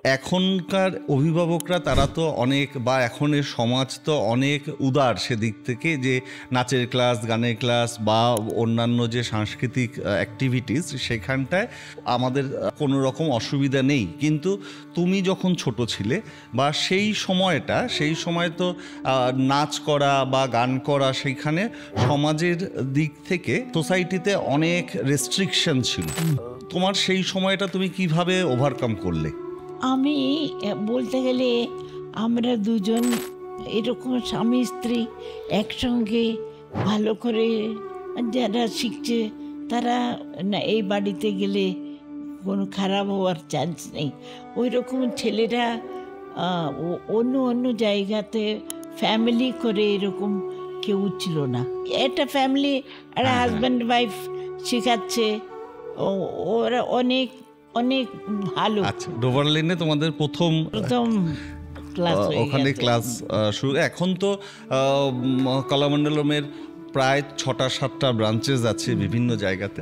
এখনকার অভিভাবকরা তারা তো অনেক, বা এখনের সমাজ তো অনেক উদার সেদিক থেকে, যে নাচের ক্লাস, গানের ক্লাস বা অন্যান্য যে সাংস্কৃতিক অ্যাক্টিভিটিস সেখানটায় আমাদের কোনো রকম অসুবিধা নেই। কিন্তু তুমি যখন ছোট ছিলে বা সেই সময় তো নাচ করা বা গান করা সেইখানে সমাজের দিক থেকে সোসাইটিতে অনেক রেস্ট্রিকশন ছিল। তোমার সেই সময়টা তুমি কিভাবে ওভারকাম করলে? আমি বলতে গেলে আমরা দুজন এরকম স্বামী স্ত্রী একসঙ্গে ভালো করে, যারা শিখছে তারা না এই বাড়িতে গেলে কোনো খারাপ হওয়ার চান্স নেই। ওই রকম ছেলেরা অন্য অন্য জায়গাতে ফ্যামিলি করে এরকম কেউ ছিল না। একটা ফ্যামিলি, একটা হাজব্যান্ড ওয়াইফ শেখাচ্ছে, ওরা অনেক অনেক ভালো। আচ্ছা, ডোভার লেনে তোমাদের প্রথম ক্লাস, ওখানে ক্লাস শুরু। এখন তো কলামণ্ডলমের প্রায় 6-7টা ব্রাঞ্চেস আছে বিভিন্ন জায়গাতে।